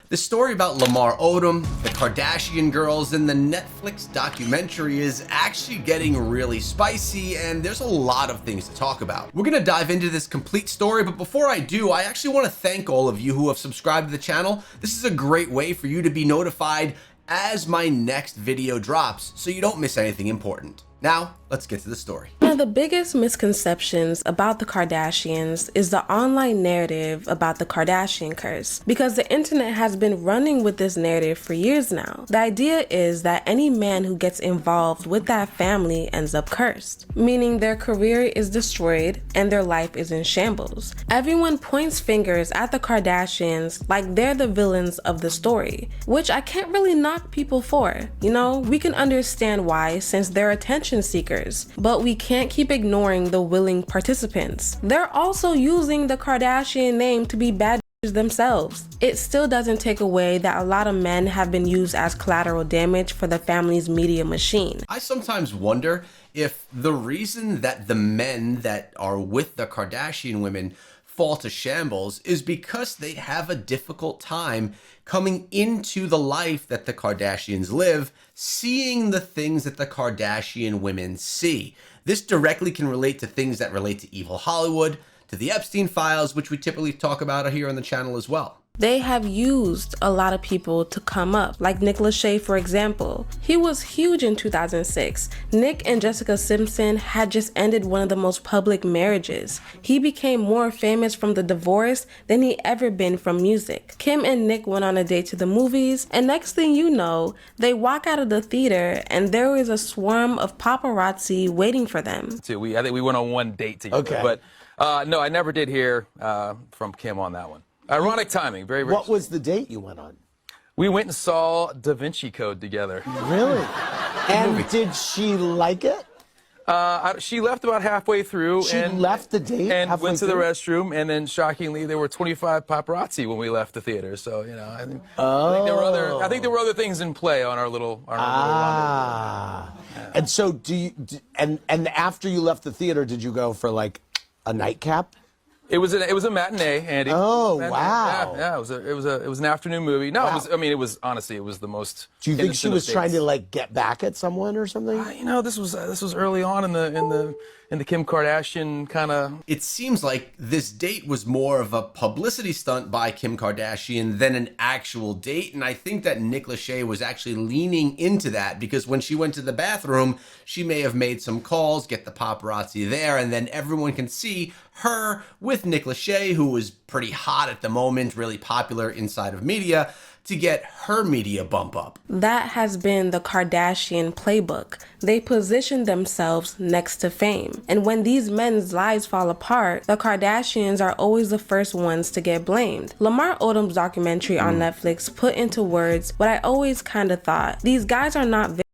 The story about Lamar Odom, the Kardashian girls, and the Netflix documentary is actually getting really spicy, and there's a lot of things to talk about. We're gonna dive into this complete story, but before I do, I actually want to thank all of you who have subscribed to the channel. This is a great way for you to be notified as my next video drops, so you don't miss anything important. Now, let's get to the story. One of the biggest misconceptions about the Kardashians is the online narrative about the Kardashian curse, because the internet has been running with this narrative for years now. The idea is that any man who gets involved with that family ends up cursed, meaning their career is destroyed and their life is in shambles. Everyone points fingers at the Kardashians like they're the villains of the story, which I can't really knock people for. You know, we can understand why, since they're attention seekers, but we can't keep ignoring the willing participants. They're also using the Kardashian name to be bad themselves. It still doesn't take away that a lot of men have been used as collateral damage for the family's media machine. I sometimes wonder if the reason that the men that are with the Kardashian women fall to shambles is because they have a difficult time coming into the life that the Kardashians live, seeing the things that the Kardashian women see. This directly can relate to things that relate to evil Hollywood, to the Epstein files, which we typically talk about here on the channel as well. They have used a lot of people to come up, like Nick Lachey, for example. He was huge in 2006. Nick and Jessica Simpson had just ended one of the most public marriages. He became more famous from the divorce than he ever been from music. Kim and Nick went on a date to the movies, and next thing you know, they walk out of the theater and there is a swarm of paparazzi waiting for them. I think we went on one date together, but no, I never did hear from Kim on that one. Ironic timing, very, very. What was the date you went on? We went and saw Da Vinci Code together. Really? And did she like it? She left about halfway through. She left the date and halfway went to through? the restroom, and then shockingly there were 25 paparazzi when we left the theater. So I think there were other things in play on our little. And so and after you left the theater, did you go for like a nightcap? It was a matinee, Andy. Oh, matinee. wow. Yeah, it was an afternoon movie. No, Wow. it was honestly, it was the most. Do you think she was trying to like get back at someone or something? You know, this was early on in the Kim Kardashian kind of. It seems like this date was more of a publicity stunt by Kim Kardashian than an actual date, and I think that Nick Lachey was actually leaning into that, because when she went to the bathroom, she may have made some calls, get the paparazzi there, and then everyone can see her with Nick Lachey, who was pretty hot at the moment, really popular inside of media, to get her media bump up. That has been the Kardashian playbook. They position themselves next to fame. And when these men's lives fall apart, the Kardashians are always the first ones to get blamed. Lamar Odom's documentary on Netflix put into words what I always kind of thought. These guys are not victims.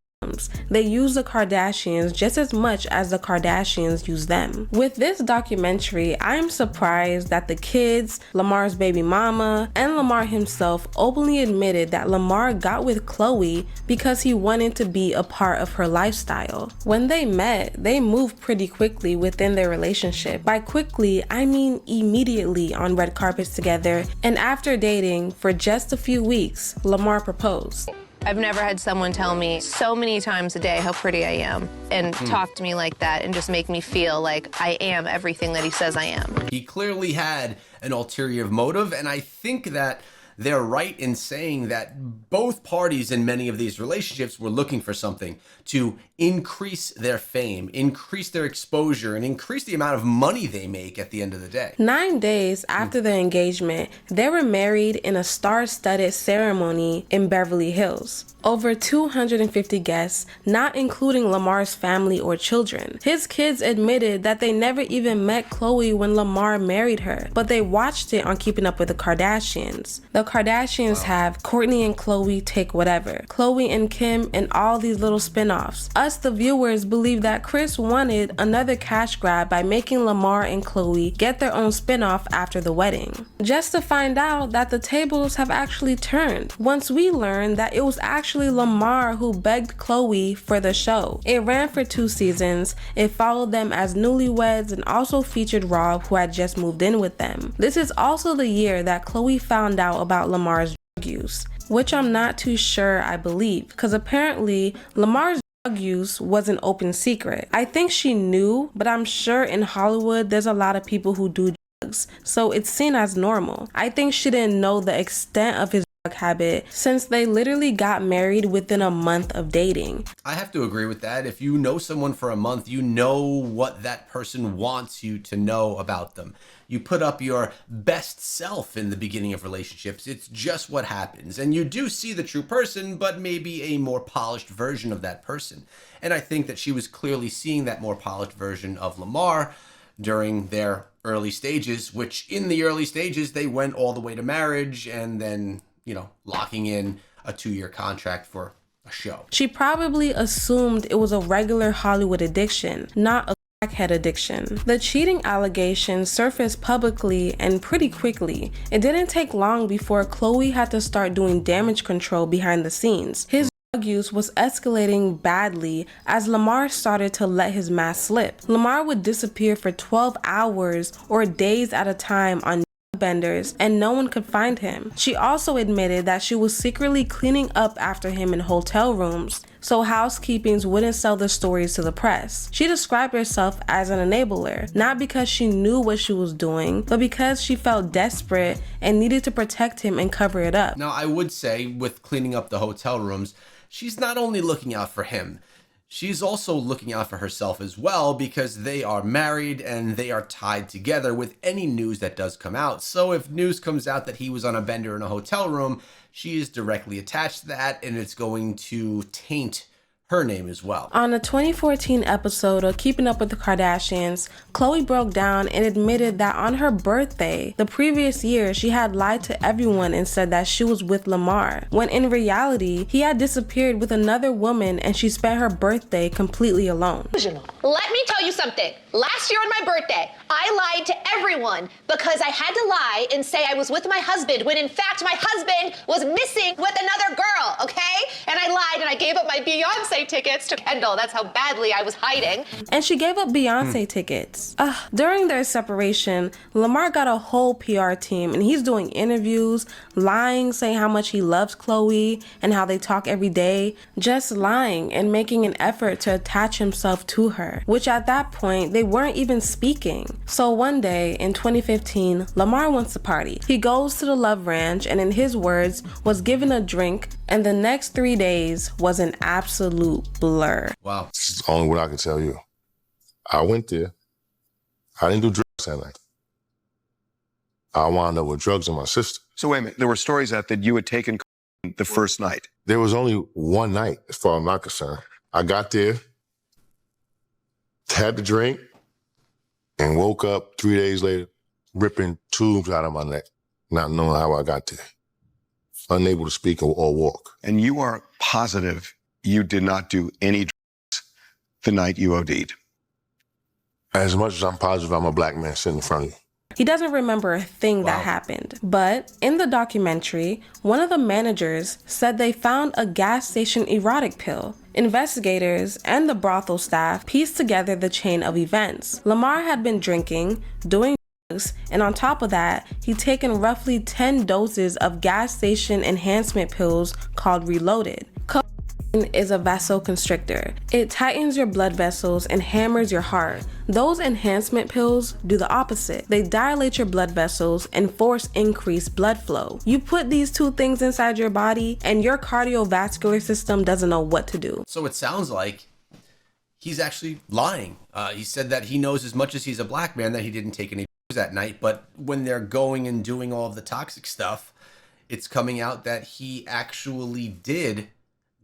They use the Kardashians just as much as the Kardashians use them. With this documentary, I am surprised that the kids, Lamar's baby mama, and Lamar himself openly admitted that Lamar got with Khloe because he wanted to be a part of her lifestyle. When they met, they moved pretty quickly within their relationship. By quickly, I mean immediately on red carpets together, and after dating for just a few weeks, Lamar proposed. I've never had someone tell me so many times a day how pretty I am and talk to me like that and just make me feel like I am everything that he says I am. He clearly had an ulterior motive, and I think that they're right in saying that both parties in many of these relationships were looking for something to increase their fame, increase their exposure, and increase the amount of money they make at the end of the day. 9 days after their engagement, they were married in a star-studded ceremony in Beverly Hills. Over 250 guests, not including Lamar's family or children. His kids admitted that they never even met Khloe when Lamar married her, but they watched it on Keeping Up with the Kardashians. The Kardashians have Kourtney and Khloe Take Whatever, Khloe and Kim, and all these little spin-offs. Us, the viewers, believe that Kris wanted another cash grab by making Lamar and Khloe get their own spin-off after the wedding. Just to find out that the tables have actually turned once we learned that it was actually Lamar who begged Khloe for the show. It ran for 2 seasons, it followed them as newlyweds, and also featured Rob, who had just moved in with them. This is also the year that Khloe found out about Lamar's use, which I'm not too sure I believe, because apparently Lamar's drug use was an open secret. I think she knew, but I'm sure in Hollywood there's a lot of people who do drugs, so it's seen as normal. I think she didn't know the extent of his drug habit since they literally got married within a month of dating. I have to agree with that. If you know someone for a month, you know what that person wants you to know about them. You put up your best self in the beginning of relationships. It's just what happens. And you do see the true person, but maybe a more polished version of that person. And I think that she was clearly seeing that more polished version of Lamar during their early stages, which in the early stages, they went all the way to marriage and then, locking in a 2-year contract for a show. She probably assumed it was a regular Hollywood addiction, not a crackhead addiction. The cheating allegations surfaced publicly and pretty quickly. It didn't take long before Khloé had to start doing damage control behind the scenes. His drug use was escalating badly as Lamar started to let his mask slip. Lamar would disappear for 12 hours or days at a time on benders and no one could find him. She also admitted that she was secretly cleaning up after him in hotel rooms so housekeepings wouldn't sell the stories to the press. She described herself as an enabler, not because she knew what she was doing, but because she felt desperate and needed to protect him and cover it up. Now, I would say with cleaning up the hotel rooms, she's not only looking out for him, she's also looking out for herself as well, because they are married and they are tied together with any news that does come out. So if news comes out that he was on a bender in a hotel room, she is directly attached to that, and it's going to taint her name as well. On a 2014 episode of Keeping Up with the Kardashians, Khloé broke down and admitted that on her birthday, the previous year, she had lied to everyone and said that she was with Lamar, when in reality, he had disappeared with another woman and she spent her birthday completely alone. Let me tell you something. Last year on my birthday, I lied to everyone because I had to lie and say I was with my husband when in fact my husband was missing with another girl, okay? And I lied and I gave up my Beyonce tickets to Kendall. That's how badly I was hiding. And she gave up Beyonce tickets. During their separation, Lamar got a whole PR team and he's doing interviews, lying, saying how much he loves Khloé and how they talk every day, just lying and making an effort to attach himself to her, which at that point, they weren't even speaking. So one day in 2015, Lamar wants to party. He goes to the Love Ranch and in his words, was given a drink, and the next 3 days was an absolute blur. Wow. This is the only word I can tell you. I went there. I didn't do drugs that night. I wound up with drugs in my system. So wait a minute, there were stories out that you had taken the first night. There was only one night, as far as I'm concerned. I got there, had the drink, and woke up 3 days later, ripping tubes out of my neck, not knowing how I got there. Unable to speak or walk. And you are positive you did not do any drugs the night you OD'd? As much as I'm positive I'm a black man sitting in front of you. He doesn't remember a thing that happened. But in the documentary, one of the managers said they found a gas station erotic pill. Investigators and the brothel staff pieced together the chain of events. Lamar had been drinking, doing drugs, and on top of that, he'd taken roughly 10 doses of gas station enhancement pills called Reloaded. Cocaine is a vasoconstrictor. It tightens your blood vessels and hammers your heart. Those enhancement pills do the opposite. They dilate your blood vessels and force increased blood flow. You put these two things inside your body and your cardiovascular system doesn't know what to do. So it sounds like he's actually lying. He said that he knows as much as he's a black man that he didn't take any that night, but when they're going and doing all of the toxic stuff, it's coming out that he actually did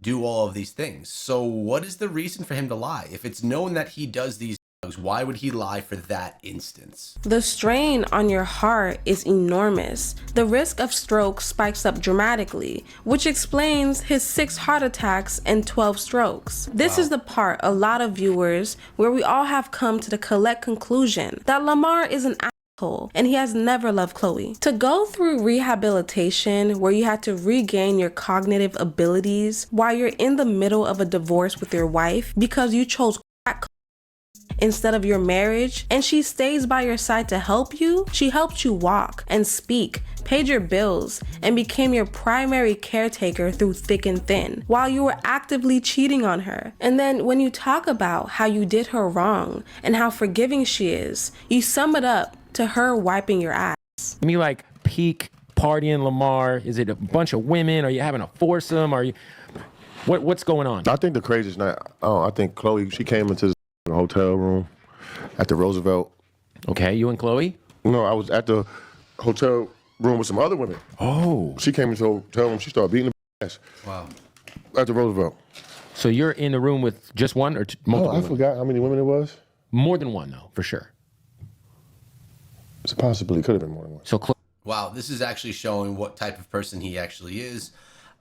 do all of these things. So what is the reason for him to lie? If it's known that he does these drugs, why would he lie for that instance? The strain on your heart is enormous. The risk of stroke spikes up dramatically, which explains his 6 heart attacks and 12 strokes. This is the part a lot of viewers where we all have come to the collect conclusion that Lamar is an and he has never loved Khloé. To go through rehabilitation where you had to regain your cognitive abilities while you're in the middle of a divorce with your wife because you chose crack instead of your marriage, and she stays by your side to help you. She helped you walk and speak, paid your bills, and became your primary caretaker through thick and thin, while you were actively cheating on her. And then when you talk about how you did her wrong and how forgiving she is, you sum it up to her wiping your ass. I mean, like, peak partying Lamar? Is it a bunch of women? Are you having a foursome? Are you... What's going on? I think the craziest night, I think Khloe, she came into the hotel room at the Roosevelt. Okay, you and Khloe? No, I was at the hotel room with some other women. Oh. She came into the hotel room, she started beating the ass. Wow. At the Roosevelt. So you're in the room with just one or multiple I forgot how many women it was. More than one, though, for sure. It's possibly, could have been more than one. So wow, this is actually showing what type of person he actually is.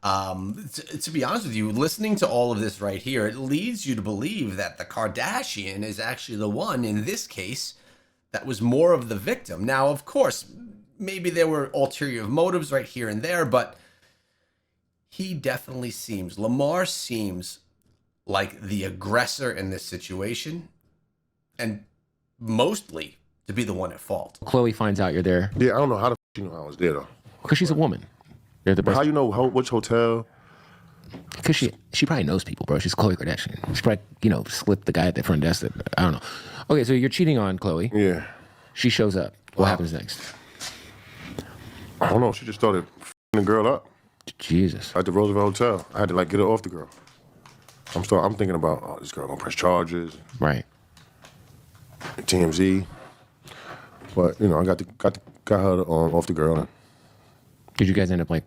To be honest with you, listening to all of this right here, it leads you to believe that the Kardashian is actually the one, in this case, that was more of the victim. Now, of course, maybe there were ulterior motives right here and there, but he definitely seems, Lamar seems like the aggressor in this situation, and mostly to be the one at fault. Khloe finds out you're there. Yeah, I don't know how the you know I was there, though. Because she's a woman. They're the best. How you know which hotel? Because she probably knows people, bro. She's Khloe Kardashian. She probably, slipped the guy at the front desk. I don't know. Okay, so you're cheating on Khloe. Yeah. She shows up. What happens next? I don't know. She just started f***ing the girl up. Jesus. At the Roosevelt Hotel. I had to, get her off the girl. I'm thinking about, this girl gonna press charges. Right. TMZ. But, I got her off the girl. Did you guys end up like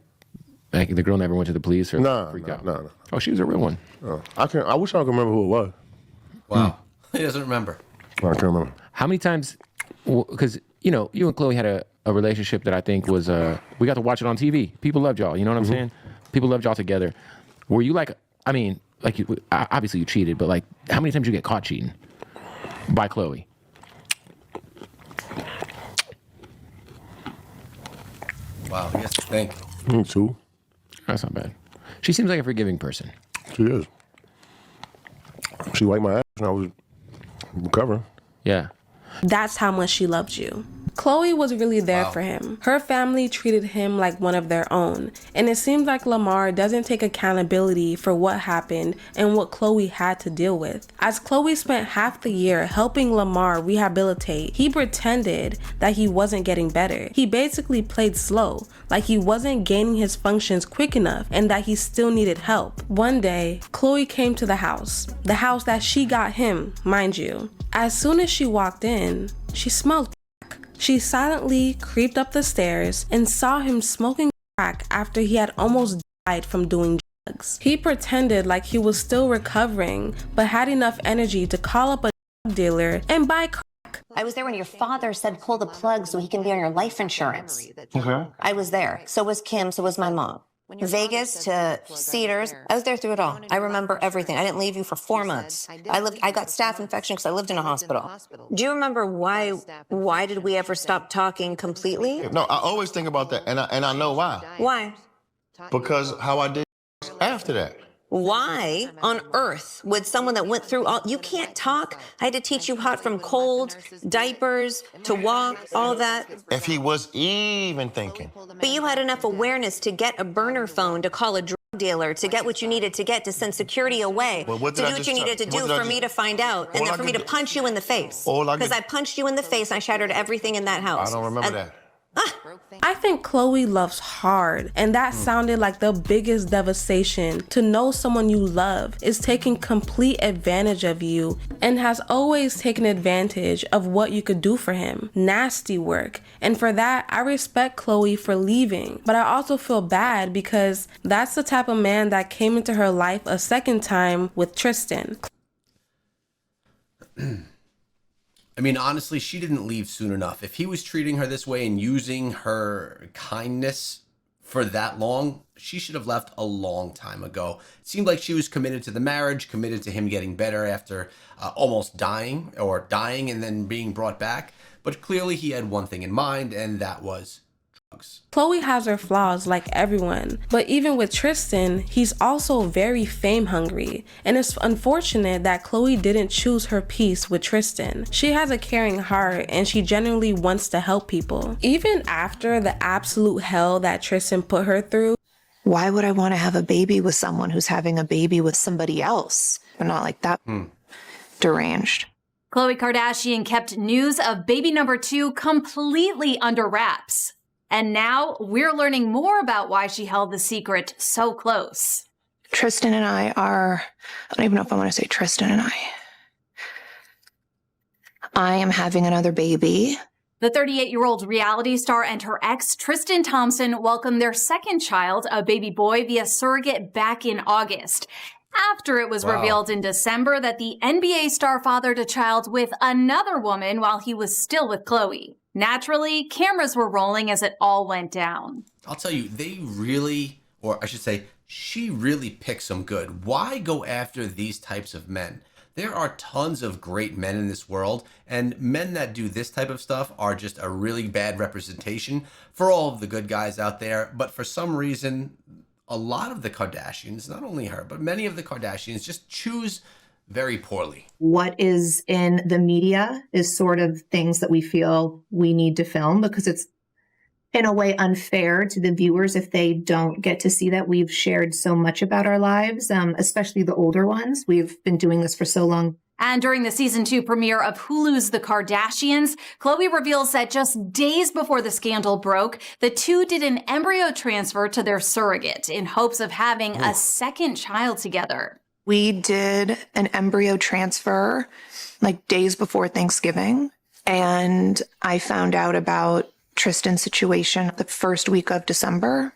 the girl never went to the police or freaked out? No. Oh, she was a real one. I wish I could remember who it was. Wow. He doesn't remember. I can't remember. How many times, because, you and Khloe had a relationship that I think was, we got to watch it on TV. People loved y'all, you know what I'm saying? People loved y'all together. Were you obviously you cheated, but how many times did you get caught cheating by Khloe? Wow, I guess to think. Me too. That's not bad. She seems like a forgiving person. She is. She wiped my ass when I was recovering. Yeah. That's how much she loved you. Khloe was really there for him. Her family treated him like one of their own. And it seems like Lamar doesn't take accountability for what happened and what Khloe had to deal with. As Khloe spent half the year helping Lamar rehabilitate, he pretended that he wasn't getting better. He basically played slow, like he wasn't gaining his functions quick enough and that he still needed help. One day, Khloe came to the house that she got him, mind you. As soon as she walked in, she smelled crack. She silently creeped up the stairs and saw him smoking crack after he had almost died from doing drugs. He pretended like he was still recovering, but had enough energy to call up a drug dealer and buy crack. I was there when your father said pull the plug so he can be on your life insurance. Okay. I was there. So was Kim, so was my mom. Vegas to Cedars. I was there through it all. I remember everything. I didn't leave you for 4 months. I got staph infection because I lived in a hospital. Do you remember why did we ever stop talking completely? No, I always think about that, and I know why. Why? Because how I did after that. Why on earth would someone that went through all, you can't talk. I had to teach you hot from cold, diapers, to walk, all that. If he was even thinking. But you had enough awareness to get a burner phone, to call a drug dealer, to get what you needed to get, to send security away, Well, to do what you needed to do for me to find out, and then for me to punch you in the face. Because I punched you in the face, I shattered everything in that house. I don't remember that. I think Khloe loves hard, and that sounded like the biggest devastation, to know someone you love is taking complete advantage of you and has always taken advantage of what you could do for him. Nasty work. And for that, I respect Khloe for leaving, but I also feel bad because that's the type of man that came into her life a second time with Tristan. I mean, honestly, she didn't leave soon enough. If he was treating her this way and using her kindness for that long, she should have left a long time ago. It seemed like she was committed to the marriage, committed to him getting better after almost dying and then being brought back. But clearly he had one thing in mind, and that was Khloe has her flaws like everyone, but even with Tristan, he's also very fame hungry, and it's unfortunate that Khloe didn't choose her peace with Tristan. She has a caring heart and she genuinely wants to help people. Even after the absolute hell that Tristan put her through, why would I want to have a baby with someone who's having a baby with somebody else? I'm not like that deranged. Khloe Kardashian kept news of baby number 2 completely under wraps. And now we're learning more about why she held the secret so close. Tristan and I don't even know if I want to say Tristan and I am having another baby. The 38-year-old reality star and her ex, Tristan Thompson, welcomed their second child, a baby boy, via surrogate back in August, after it was revealed in December that the NBA star fathered a child with another woman while he was still with Khloe. Naturally, cameras were rolling as it all went down. I'll tell you, they really, or I should say, she really picked some good. Why go after these types of men? There are tons of great men in this world, and men that do this type of stuff are just a really bad representation for all of the good guys out there. But for some reason, a lot of the Kardashians, not only her, but many of the Kardashians just choose very poorly. What is in the media is sort of things that we feel we need to film because it's in a way unfair to the viewers if they don't get to see that we've shared so much about our lives, especially the older ones. We've been doing this for so long. And during the season 2 premiere of Hulu's The Kardashians, Khloe reveals that just days before the scandal broke, the two did an embryo transfer to their surrogate in hopes of having a second child together. We did an embryo transfer like days before Thanksgiving, and I found out about Tristan's situation the first week of December.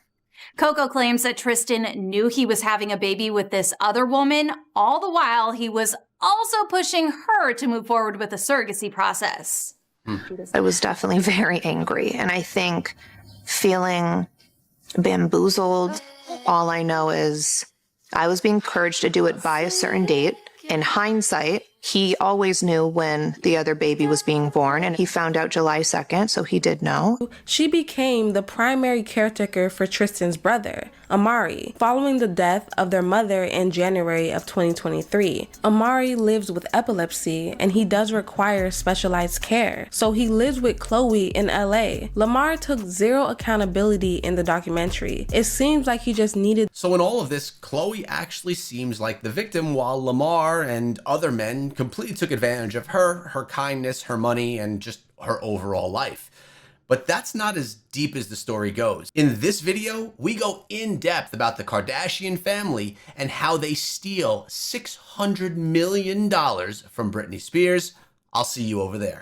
Coco claims that Tristan knew he was having a baby with this other woman, all the while he was also pushing her to move forward with the surrogacy process. I was definitely very angry, and I think feeling bamboozled. All I know is I was being encouraged to do it by a certain date. In hindsight, he always knew when the other baby was being born, and he found out July 2nd, so he did know. She became the primary caretaker for Tristan's brother, Amari, following the death of their mother in January of 2023. Amari lives with epilepsy, and he does require specialized care, so he lives with Khloe in LA. Lamar took zero accountability in the documentary. It seems like he just needed... So in all of this, Khloe actually seems like the victim, while Lamar and other men completely took advantage of her kindness, her money, and just her overall life. But that's not as deep as the story goes. In this video, we go in depth about the Kardashian family and how they steal $600 million from Britney Spears. I'll see you over there.